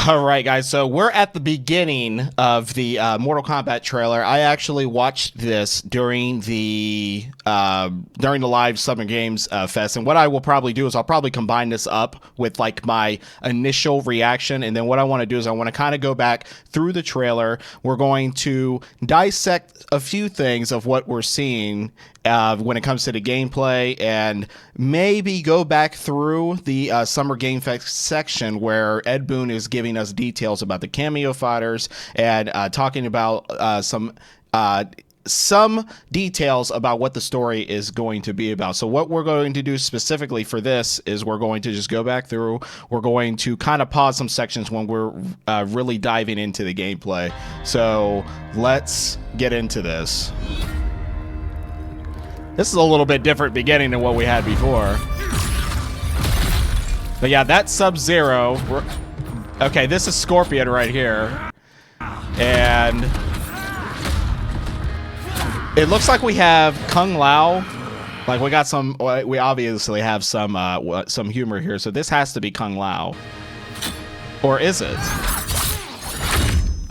All right, guys. So we're at the beginning of the Mortal Kombat trailer. I actually watched this during the live Summer Games Fest, and what I will probably do is I'll probably combine this up with like my initial reaction, and then what I want to do is I want to kind of go back through the trailer. We're going to dissect a few things of what we're seeing when it comes to the gameplay, and maybe go back through the Summer Game Fest section where Ed Boon is giving us details about the Kameo fighters and talking about some details about what the story is going to be about. So what we're going to do specifically for this is we're going to just go back through. We're going to kind of pause some sections when we're really diving into the gameplay. So let's get into this. This is a little bit different beginning than what we had before. But yeah, that's Sub-Zero. Okay, this is Scorpion right here. And it looks like we have Kung Lao. Like we obviously have some humor here. So this has to be Kung Lao. Or is it?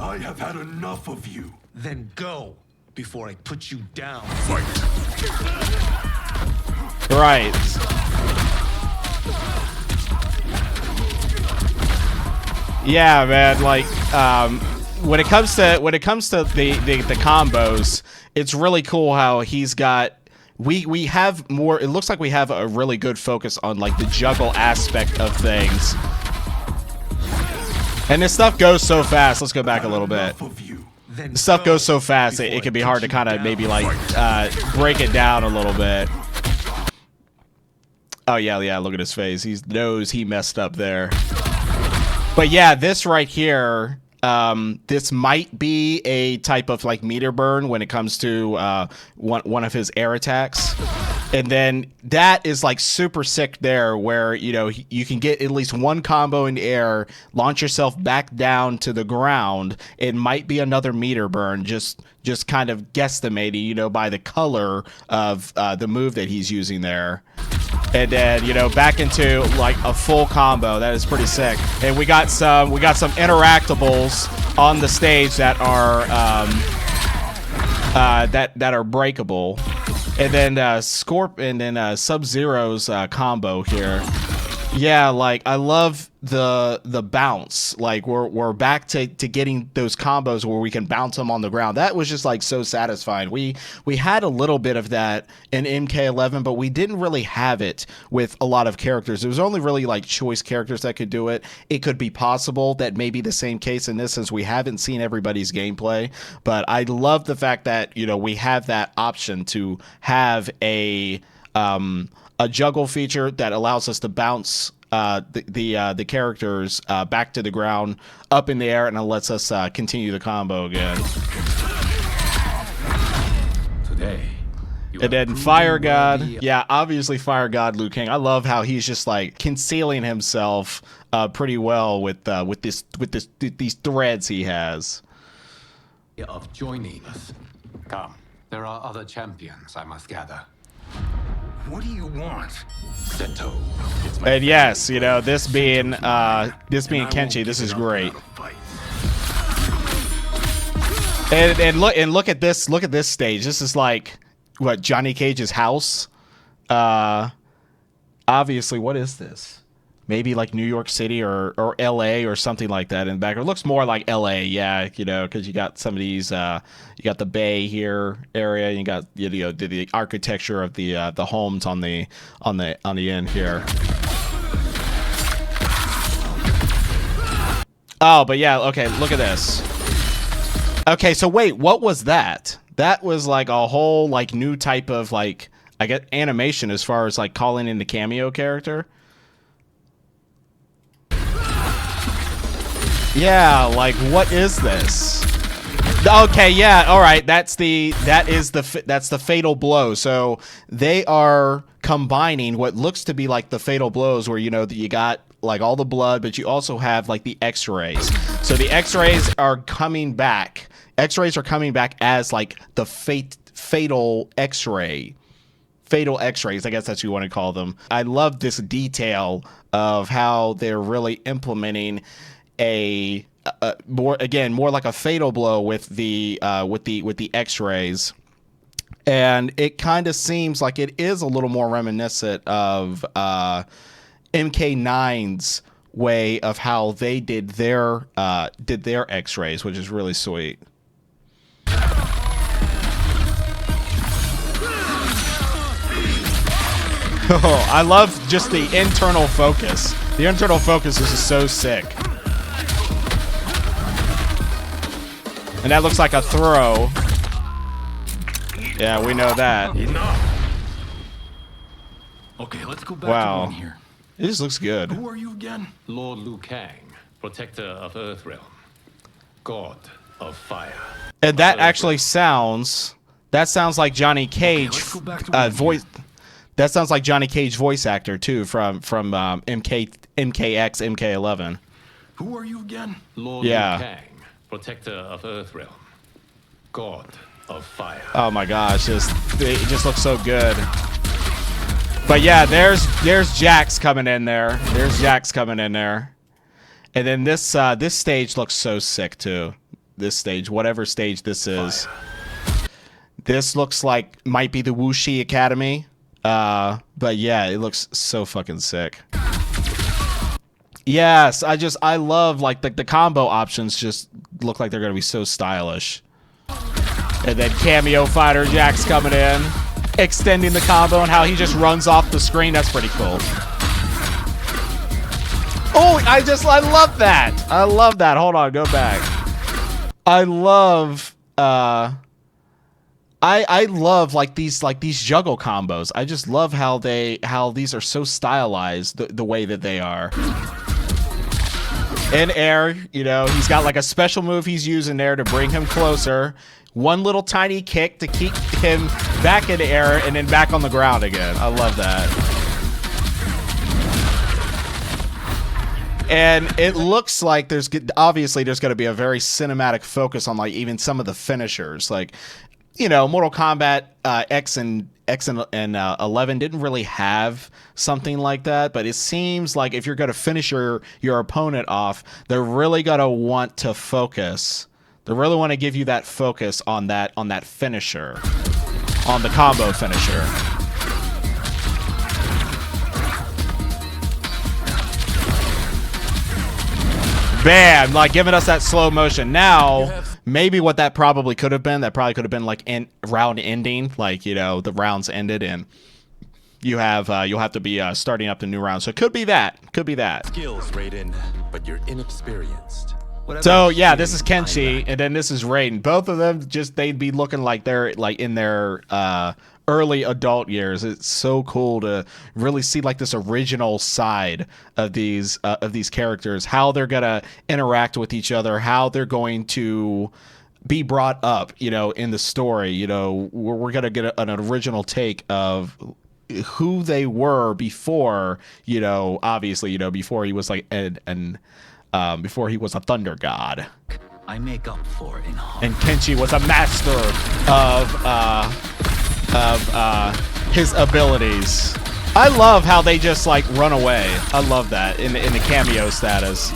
I have had enough of you. Then go before I put you down. Fight. Right. Yeah, man. Like, when it comes to the combos, it's really cool how he's got. We have more. It looks like we have a really good focus on like the juggle aspect of things. And this stuff goes so fast. Let's go back a little bit. Stuff goes so fast it can be hard to kind of maybe like break it down a little bit. Oh yeah, look at his face. He knows he messed up there. But yeah, this right here, this might be a type of like meter burn when it comes to one of his air attacks. And then that is like super sick there where, you know, you can get at least one combo in the air, launch yourself back down to the ground. It might be another meter burn, just kind of guesstimating, you know, by the color of the move that he's using there. And then, you know, back into like a full combo. That is pretty sick. And we got some interactables on the stage that are that are breakable. And then Sub-Zero's combo here. Yeah, like I love the bounce. Like we're back to getting those combos where we can bounce them on the ground. That was just like so satisfying. We had a little bit of that in MK11, but we didn't really have it with a lot of characters. There was only really like choice characters that could do it. It could be possible that may be the same case in this, since we haven't seen everybody's gameplay. But I love the fact that, you know, we have that option to have a juggle feature that allows us to bounce the characters back to the ground, up in the air, and it lets us continue the combo again. Today, and then Fire God, yeah, obviously Fire God Liu Kang. I love how he's just like concealing himself pretty well with these threads he has. Of joining us. Come, there are other champions I must gather. what do you want? Seto. And yes, you know, this being Kenshi, this is great. And look at this stage. This is like what, Johnny Cage's house. Obviously, what is this? Maybe like New York City or LA or something like that in the back. It looks more like LA, yeah, you know, because you got some of these, you got the Bay here area, and you got, you know, the architecture of the homes on the end here. Oh, but yeah, okay, look at this. Okay, so wait, what was that? That was like a whole like new type of like, I guess, animation as far as like calling in the Kameo character. Yeah, like what is this? Okay, yeah, all right. That's the fatal blow. So they are combining what looks to be like the fatal blows, where, you know, you got like all the blood, but you also have like the X-rays. So the X-rays are coming back. X-rays are coming back as like the fatal X-ray. Fatal X-rays, I guess that's what you want to call them. I love this detail of how they're really implementing more like a fatal blow with the X-rays. And it kind of seems like it is a little more reminiscent of MK9's way of how they did their X-rays, which is really sweet. Oh, I love just the internal focus. The internal focus is just so sick. And that looks like a throw. Yeah, we know that. Enough. Okay, let's go back Wow. to in here. It just looks good. Who are you again? Lord Liu Kang, protector of Earthrealm, god of fire. And that actually sounds like Johnny Cage let's go back to voice. That sounds like Johnny Cage voice actor too from MKX MK11. Who are you again? Lord Yeah. Liu Kang, protector of Earthrealm, god of fire. Oh my gosh, it just looks so good. But yeah, there's Jax coming in there. There's Jax coming in there. And then this stage looks so sick too. This stage, whatever stage this is. This looks like might be the Wuxi Academy. But yeah, it looks so fucking sick. Yes, I love like the combo options just look like they're gonna be so stylish. And then Kameo Fighter Jax coming in, extending the combo and how he just runs off the screen. That's pretty cool. Oh, I love that. I love that. Hold on, go back. I love I love like these juggle combos. I just love how these are so stylized the way that they are. In air, you know, he's got like a special move he's using there to bring him closer. One little tiny kick to keep him back in the air and then back on the ground again. I love that. And it looks like obviously there's going to be a very cinematic focus on like even some of the finishers. Like, you know, Mortal Kombat X and 11 didn't really have something like that, but it seems like if you're going to finish your opponent off, they're really going to want to focus. They really want to give you that focus on that finisher, on the combo finisher. Bam! Like giving us that slow motion. Now, maybe what that probably could have been, like round ending, like, you know, the rounds ended and you'll have to be starting up the new round. So it could be that. Could be that. Skills, Raiden, but you're inexperienced. So yeah, this is Kenshi, and then this is Raiden. Both of them they'd be looking like they're like in their early adult years. It's so cool to really see like this original side of these characters, how they're gonna interact with each other, how they're going to be brought up, you know, in the story. You know, we're gonna get an original take of who they were before, you know, obviously, you know, before he was like before he was a thunder god. I make up for in heart. And Kenshi was a master of his abilities. I love how they just like run away. I love that in the Kameo status.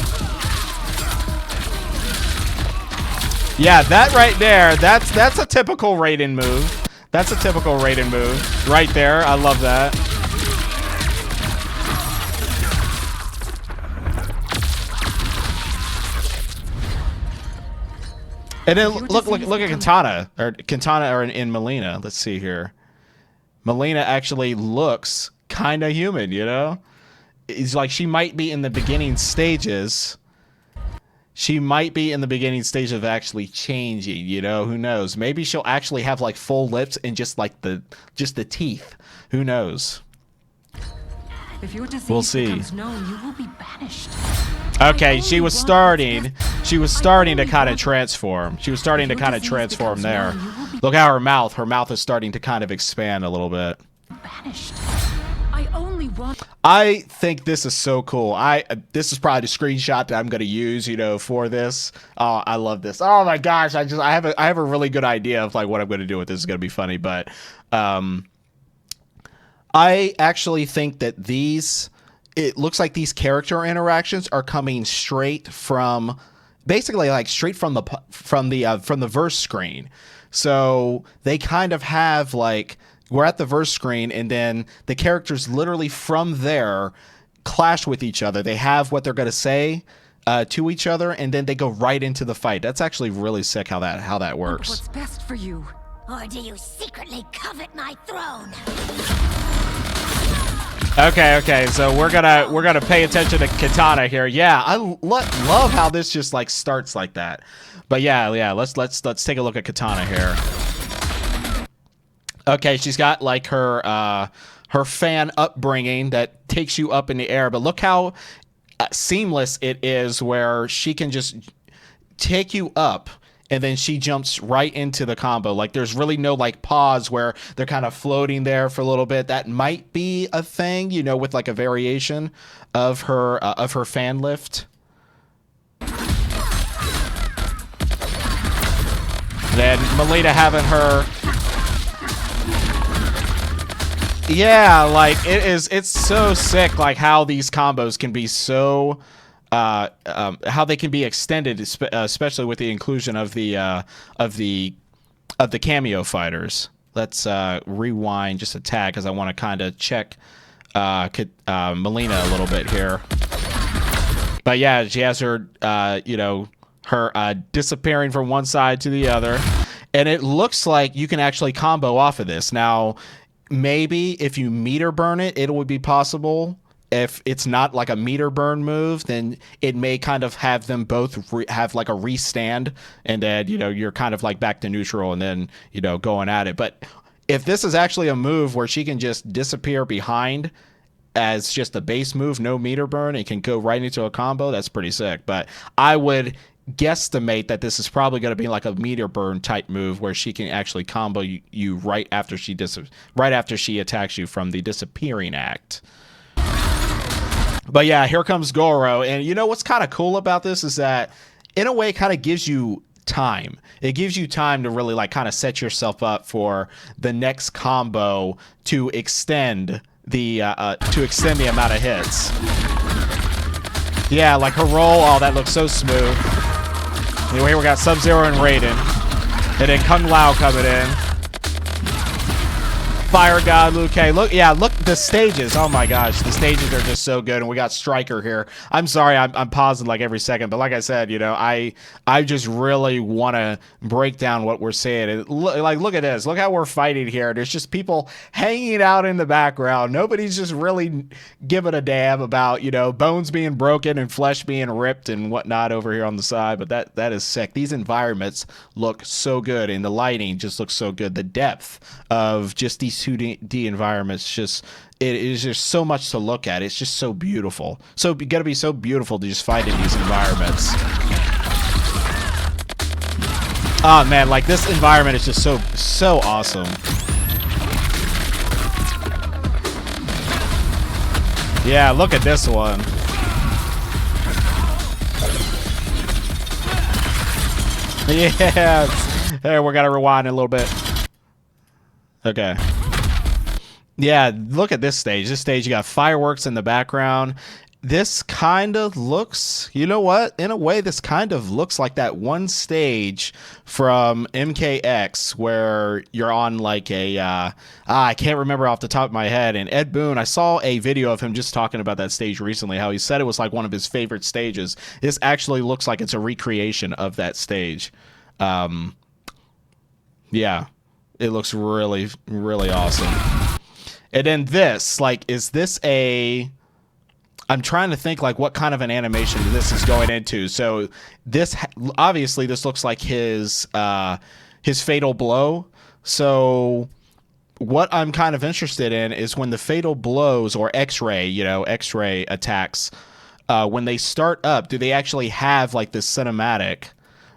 Yeah, that right there, that's a typical Raiden move. That's a typical Raiden move right there. I love that. And then look at Katana in Melina. Let's see here. Melina actually looks kind of human, you know? It's like she might be in the beginning stages. She might be in the beginning stage of actually changing, you know? Who knows? Maybe she'll actually have like full lips and just the teeth. Who knows? If your disease We'll see. becomes known, you will be banished. Okay, she was starting to kind of transform. She was starting to kind of transform there. Look how her mouth is starting to kind of expand a little bit. Banished. I only want. I think this is so cool. This is probably the screenshot that I'm going to use, you know, for this. Oh, I love this. Oh my gosh, I have a really good idea of like what I'm going to do with this. It's going to be funny, but I actually think that these it looks like these character interactions are coming straight from, basically like straight from the verse screen. So they kind of have like, we're at the verse screen, and then the characters literally from there clash with each other. They have what they're going to say to each other, and then they go right into the fight. That's actually really sick how that works. What's best for you? Or do you secretly covet my throne? Okay, so we're gonna pay attention to Katana here. Yeah, I love how this just like starts like that. But yeah, let's take a look at Katana here. Okay, she's got like her fan upbringing that takes you up in the air, but look how seamless it is, where she can just take you up and then she jumps right into the combo. Like there's really no like pause where they're kind of floating there for a little bit. That might be a thing, you know, with like a variation of her fan lift. Then Melina having her, yeah, like it's so sick, like how these combos can be so how they can be extended, especially with the inclusion of the Kameo fighters. Let's rewind just a tad because I want to kind of check Melina a little bit here. But yeah, she has her her disappearing from one side to the other, and it looks like you can actually combo off of this. Now, maybe if you meter burn it, it would be possible. If it's not like a meter burn move, then it may kind of have them both have like a restand, and then, you know, you're kind of like back to neutral and then, you know, going at it. But if this is actually a move where she can just disappear behind as just a base move, no meter burn, it can go right into a combo, that's pretty sick. But I would guesstimate that this is probably going to be like a meter burn type move where she can actually combo you right after she attacks you from the disappearing act. But yeah, here comes Goro. And you know what's kind of cool about this is that in a way it kind of gives you time. It gives you time to really like kind of set yourself up for the next combo to extend the amount of hits. Yeah, like her roll, oh, that looks so smooth. Anyway, we got Sub-Zero and Raiden. And then Kung Lao coming in. Fire God, Liu Kang. Look the stages. Oh my gosh, the stages are just so good. And we got Stryker here. I'm sorry, I'm pausing like every second, but like I said, you know, I just really want to break down what we're seeing. And look at this. Look how we're fighting here. There's just people hanging out in the background. Nobody's just really giving a damn about, you know, bones being broken and flesh being ripped and whatnot over here on the side. But that is sick. These environments look so good, and the lighting just looks so good. The depth of just these 2D environments, just it is just so much to look at. It's just so beautiful. So you gotta be so beautiful to just fight in these environments. Oh man, like this environment is just so awesome. Yeah, look at this one. Yeah, there, we gotta rewind a little bit. Okay. Yeah, look at this stage. This stage, you got fireworks in the background. This kind of looks, you know what? In a way, this kind of looks like that one stage from MKX where you're on like a, I can't remember off the top of my head. And Ed Boon, I saw a video of him just talking about that stage recently, how he said it was like one of his favorite stages. This actually looks like it's a recreation of that stage. Yeah, it looks really, really awesome. And then this, like, is this a... I'm trying to think, like, what kind of an animation this is going into. So this, obviously, this looks like his fatal blow. So what I'm kind of interested in is when the fatal blows or X-ray, you know, X-ray attacks, when they start up, do they actually have, like, this cinematic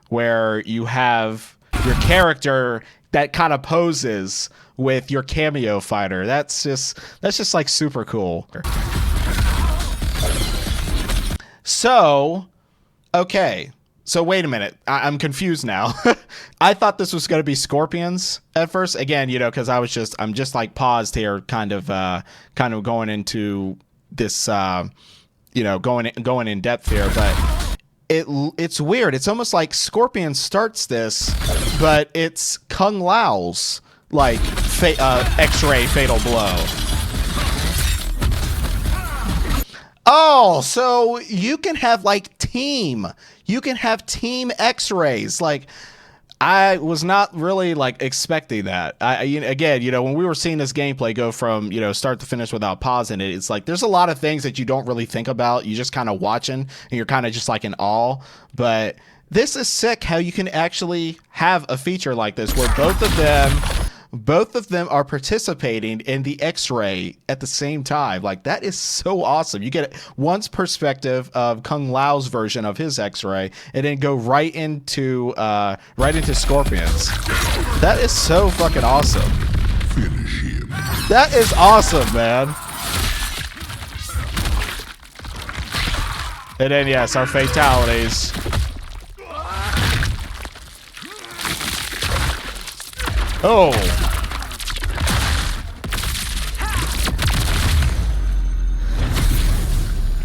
where you have your character that kind of poses with your Kameo fighter? That's just like super cool. So, okay. So wait a minute. I'm confused now. I thought this was going to be scorpions at first. Again, you know, because I'm just like paused here, kind of going into you know, going in depth here, but it's weird. It's almost like Scorpion starts this, but it's Kung Lao's like X-ray fatal blow. Oh, so you can have like team X-rays. Like, I was not really like expecting that. Again, you know, when we were seeing this gameplay go from, you know, start to finish without pausing it, it's like there's a lot of things that you don't really think about. You just kind of watching and you're kind of just like in awe. But this is sick how you can actually have a feature like this where both of them are participating in the X-ray at the same time. Like, that is so awesome. You get one's perspective of Kung Lao's version of his X-ray, and then go right into Scorpion's. That is so fucking awesome. Finish him. That is awesome, man. And then yes, our fatalities. Oh.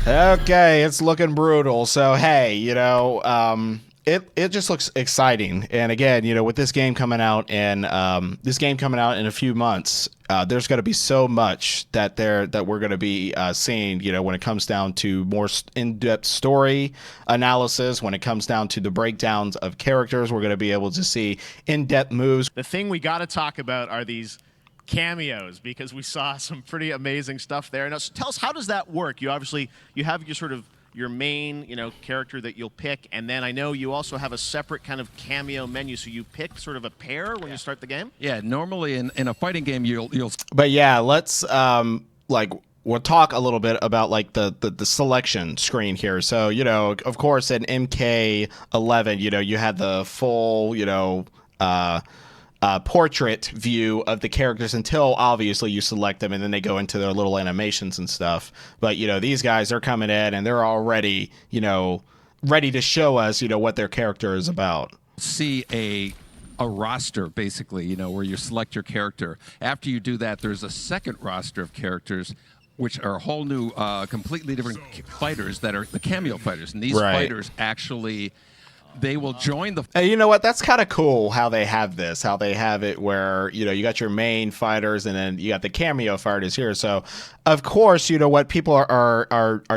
Okay, it's looking brutal. So hey, you know, it just looks exciting. And again, you know, with this game coming out in a few months, there's going to be so much that we're going to be seeing, you know, when it comes down to more in-depth story analysis, when it comes down to the breakdowns of characters, we're going to be able to see in-depth moves. The thing we got to talk about are these cameos, because we saw some pretty amazing stuff there. Now, tell us, how does that work? You have your sort of your main, you know, character that you'll pick, and then I know you also have a separate kind of cameo menu, so you pick sort of a pair when you start the game? Yeah, normally in a fighting game you'll But yeah, let's like we'll talk a little bit about like the selection screen here. So, you know, of course in MK11, you know, you had the full, you know, portrait view of the characters until obviously you select them and then they go into their little animations and stuff. But, you know, these guys are coming in and they're already, you know, ready to show us, you know, what their character is about. see a roster, basically, you know, where you select your character. After you do that, there's a second roster of characters, which are a whole new, completely different fighters that are the cameo fighters. And these fighters actually, they will join the... Hey, you know what? That's kind of cool how they have this, how they have it where, you know, you got your main fighters and then you got the cameo fighters here. So, of course, you know, what people are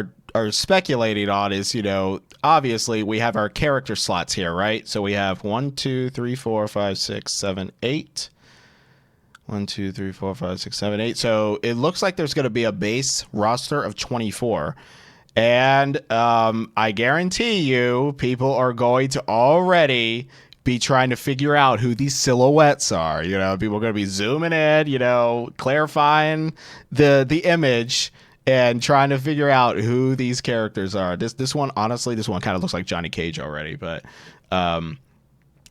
speculating on is, you know, obviously we have our character slots here, right? So we have 1, 2, 3, 4, 5, 6, 7, 8. 1, 2, 3, 4, 5, 6, 7, 8. So it looks like there's going to be a base roster of 24. And I guarantee you people are going to already be trying to figure out who these silhouettes are. You know, people are going to be zooming in, you know, clarifying the image and trying to figure out who these characters are. This one, honestly, this one kind of looks like Johnny Cage already. But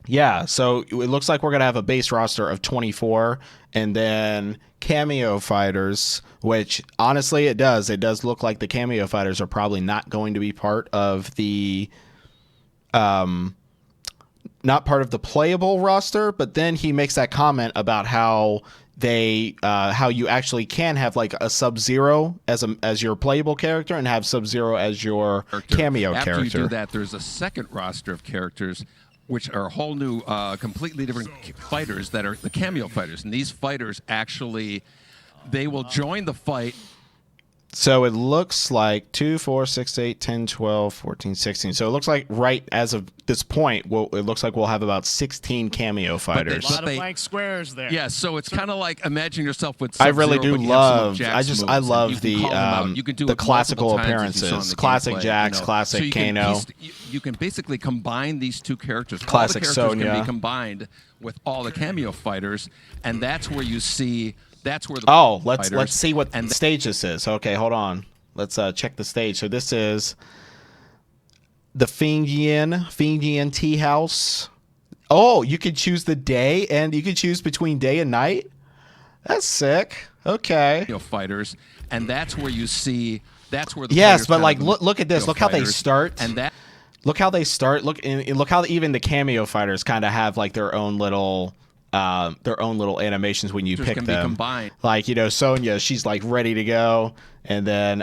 yeah, so it looks like we're going to have a base roster of 24 and then cameo fighters, which honestly it does look like the cameo fighters are probably not going to be part of the not part of the playable roster. But then he makes that comment about how how you actually can have like a Sub-Zero as your playable character and have Sub-Zero as your cameo character. After you do that, there's a second roster of characters, which are a whole new, completely different fighters that are the cameo fighters. And these fighters actually, they will join the fight. So it looks like 2, 4, 6, 8, 10, 12, 14, 16. So it looks like right as of this point, it looks like we'll have about 16 cameo fighters. A lot of blank squares there. Yeah, so it's kind of like imagine yourself with I really Sub-Zero, do but you have some love. of Jack's I moves, love and you can call them out. You can do the it classical multiple times, as you saw in appearances. the Classic gameplay, Jax, you know. classic So you can Kano. you can basically combine these two characters. Classic all the characters Sonya. can be combined with all the cameo fighters, and that's where you see. That's where the let's see what stage this is. Okay, hold on. Let's check the stage. So this is the Fiendian Tea House. Oh, you can choose the day, and you can choose between day and night. That's sick. Okay. Fighters, and that's where you see. That's where the yes, but like look at this. Look how they start. And that. Look how they start. Look how even the cameo fighters kind of have like their own little animations when you pick them. Be combined. Like, you know, Sonya, she's like ready to go, and then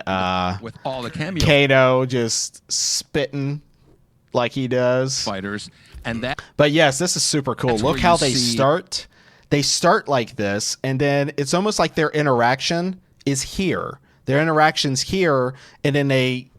with all the cameo Kano just spitting like he does. fighters, and that. But yes, this is super cool. That's Look where how you they see- start. They start like this, and then it's almost like their interaction is here. Their interaction's here, and then they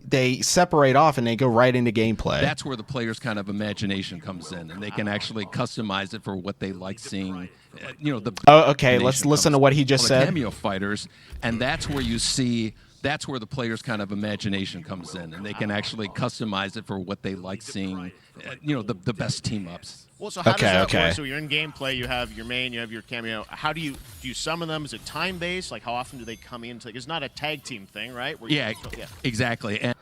separate off and they go right into gameplay. That's where the player's kind of imagination comes in, and they can actually customize it for what they like seeing. The Oh, okay. Let's listen to what he just all said. The cameo fighters, and that's where you see. That's where the player's kind of imagination comes in, and they can actually customize it for what they like seeing. The best team ups. Well, so how Okay, does that okay. work? So you're in gameplay, you have your main, you have your cameo. How do you summon them? Is it time based? Like how often do they come into? It's not a tag team thing, right? Where Yeah, yeah. exactly. And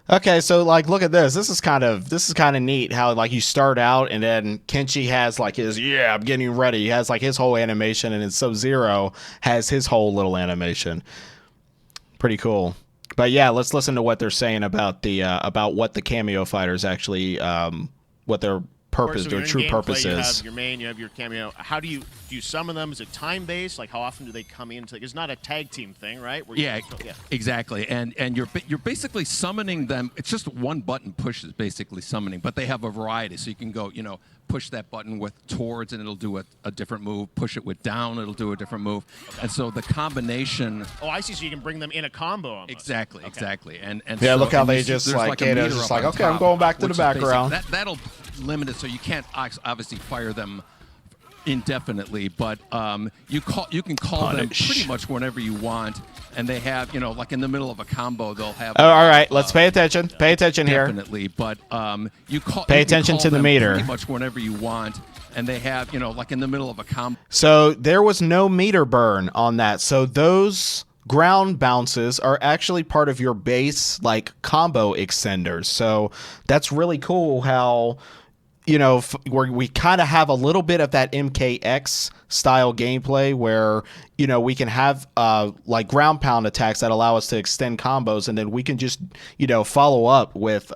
Okay, so like look at this. This is kind of neat how like you start out and then Kenshi has like his I'm getting ready. He has like his whole animation, and then Sub-Zero has his whole little animation. Pretty cool. But yeah, let's listen to what they're saying about the about what the cameo fighters actually what their purpose, So their you're in true gameplay, purpose you is. have your main, you have your cameo. How do you summon them? Is it time based? Like how often do they come into? It's not a tag team thing, right? Where yeah, yeah. exactly. And you're basically summoning them. It's just one button push is basically summoning, but they have a variety. So you can go, push that button with towards, and it'll do a different move. Push it with down, it'll do a different move. And so the combination. Oh, I see. So you can bring them in a combo. Almost. Exactly, Okay. exactly. And Yeah, so, look how and they you see just, there's like, a Kato's meter just up like, on okay, I'm top, going back to the which is basic. background. That'll limit it, so you can't obviously fire them indefinitely, but you can call them pretty much whenever you want, and they have like in the middle of a combo they'll have. Oh, all right, let's pay attention. Pay attention here. Definitely, but you can attention call to the them meter. pretty much whenever you want, and they have like in the middle of a combo. So there was no meter burn on that. So those ground bounces are actually part of your base like combo extenders. So that's really cool how where we kind of have a little bit of that MKX style gameplay where we can have like ground pound attacks that allow us to extend combos, and then we can just follow up with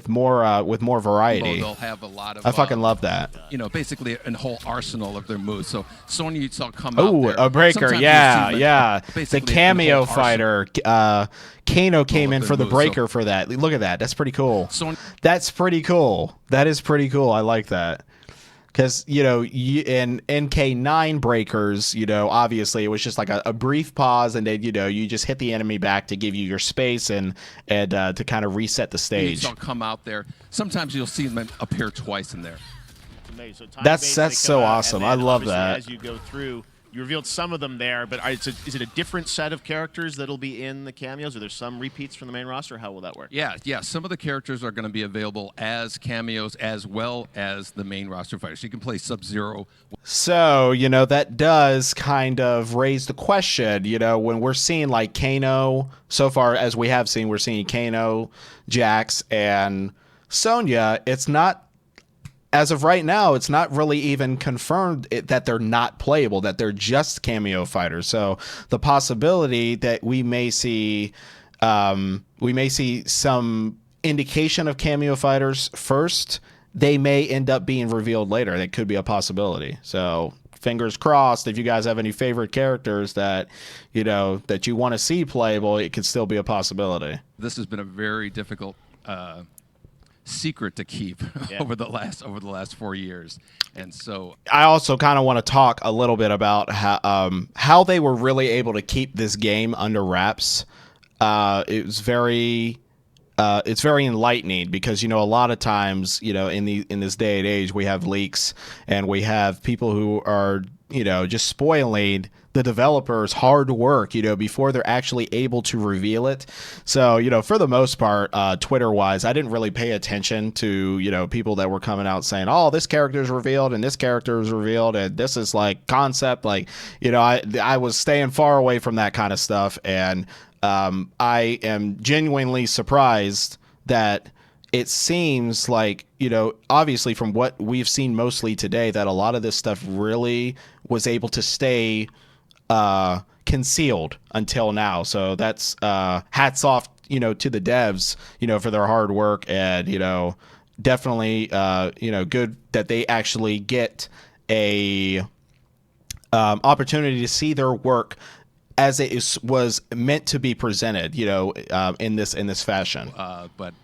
more variety. They'll have a lot of. I fucking love that. Basically a whole arsenal of their moves. So Sonya you saw come out Oh, there. a breaker, Sometimes yeah, you'll see, yeah. The basically a cameo whole fighter, Kano came of in their for the moves, breaker for that. Look at that. That's pretty cool. That's pretty cool. That is pretty cool. I like that. Because, in NK9 breakers, obviously it was just like a brief pause, and then, you just hit the enemy back to give you your space and to kind of reset the You stage. saw come out there. Sometimes you'll see them appear twice in there. So That's so awesome. I love that. As you go through, you revealed some of them there, but is it a different set of characters that'll be in the cameos? Are there some repeats from the main roster? How will that work? Yeah. Some of the characters are going to be available as cameos as well as the main roster fighters. You can play Sub-Zero. So, that does kind of raise the question, when we're seeing like Kano, so far as we have seen, we're seeing Kano, Jax, and Sonya. It's not, as of right now, it's not really even confirmed that they're not playable, that they're just cameo fighters. So the possibility that we may see some indication of cameo fighters first, they may end up being revealed later. That could be a possibility. So fingers crossed. If you guys have any favorite characters that that you want to see playable, it could still be a possibility. This has been a very difficult secret to keep over the last 4 years, and so I also kind of want to talk a little bit about how they were really able to keep this game under wraps. It's very enlightening because a lot of times in this day and age we have leaks and we have people who are just spoiling the developers' hard work, before they're actually able to reveal it. So, for the most part, Twitter-wise, I didn't really pay attention to, people that were coming out saying, oh, this character is revealed and this character is revealed and this is like concept. Like, I was staying far away from that kind of stuff. And I am genuinely surprised that it seems like, obviously from what we've seen mostly today, that a lot of this stuff really was able to stay concealed until now. So that's hats off, to the devs, for their hard work, and definitely good that they actually get a opportunity to see their work as it was meant to be presented, you know, in this fashion. But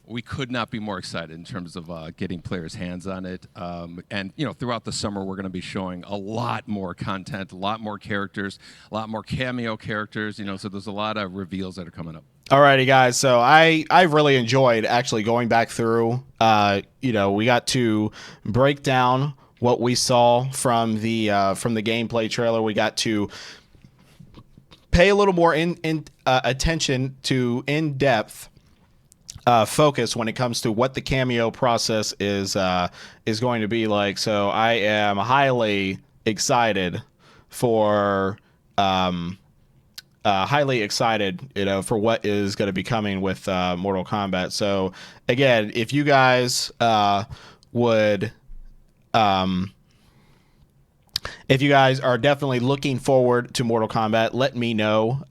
we could not be more excited in terms of getting players' hands on it. And, you know, throughout the summer, we're going to be showing a lot more content, a lot more characters, a lot more cameo characters, you know, so there's a lot of reveals that are coming up. Alrighty, guys. So I really enjoyed actually going back through. You know, we got to break down what we saw from the gameplay trailer. We got to pay a little more attention to in-depth focus when it comes to what the cameo process is going to be like. So I am highly excited for you know, for what is going to be coming with Mortal Kombat. So again, if you guys would if you guys are definitely looking forward to Mortal Kombat, let me know.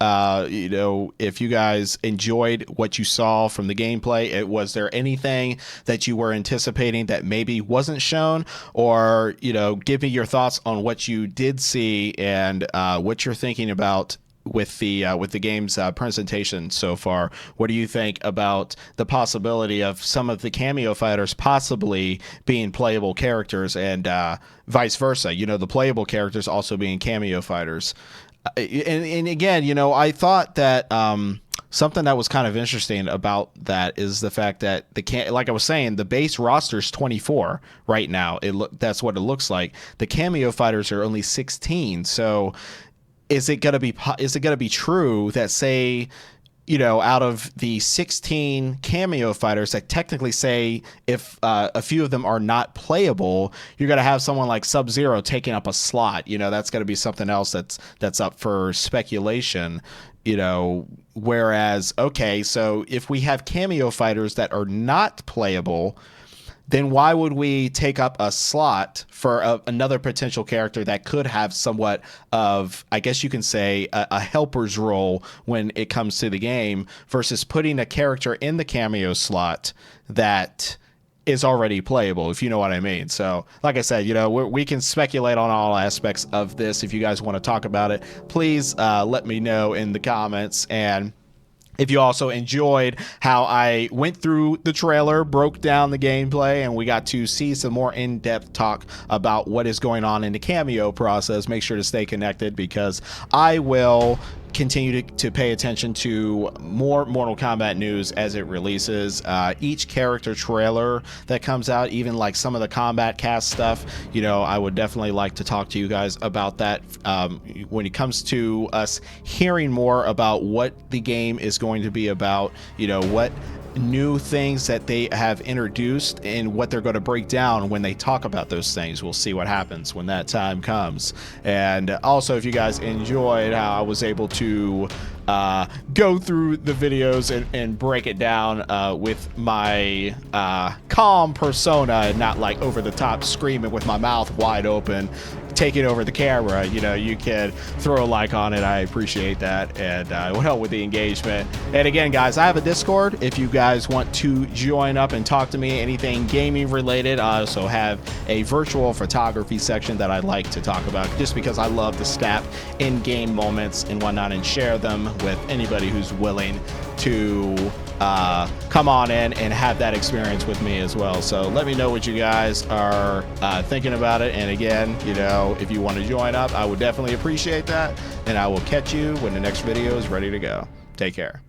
You know, if you guys enjoyed what you saw from the gameplay, was there anything that you were anticipating that maybe wasn't shown, or, you know, give me your thoughts on what you did see and what you're thinking about with the game's presentation so far. What do you think about the possibility of some of the cameo fighters possibly being playable characters, and vice versa? You know, the playable characters also being cameo fighters. And again, you know, I thought that something that was kind of interesting about that is the fact that like I was saying, the base roster is 24 right now. That's what it looks like. The cameo fighters are only 16. So is it gonna be true that, say, you know, out of the 16 cameo fighters, that technically, say, if a few of them are not playable, you're gonna have someone like Sub-Zero taking up a slot? You know, that's gonna be something else that's up for speculation. You know, whereas, okay, so if we have cameo fighters that are not playable, then why would we take up a slot for another potential character that could have somewhat of, I guess you can say, a helper's role when it comes to the game, versus putting a character in the cameo slot that is already playable, if you know what I mean. So, like I said, you know, we can speculate on all aspects of this. If you guys want to talk about it, please let me know in the comments. And if you also enjoyed how I went through the trailer, broke down the gameplay, and we got to see some more in-depth talk about what is going on in the cameo process, make sure to stay connected, because I will continue to pay attention to more Mortal Kombat news as it releases. Each character trailer that comes out, even like some of the Combat Cast stuff, you know, I would definitely like to talk to you guys about that when it comes to us hearing more about what the game is going to be about, you know, what new things that they have introduced and what they're going to break down when they talk about those things. We'll see what happens when that time comes. And also, if you guys enjoyed how I was able to go through the videos and break it down with my calm persona, and not like over the top screaming with my mouth wide open, taking over the camera, you know, you can throw a like on it. I appreciate that, and it will help with the engagement. And again, guys, I have a Discord if you guys want to join up and talk to me, anything gaming related. I also have a virtual photography section that I like to talk about, just because I love to snap in-game moments and whatnot and share them with anybody who's willing to come on in and have that experience with me as well. So let me know what you guys are thinking about it. And again, you know, if you want to join up, I would definitely appreciate that. And I will catch you when the next video is ready to go. Take care.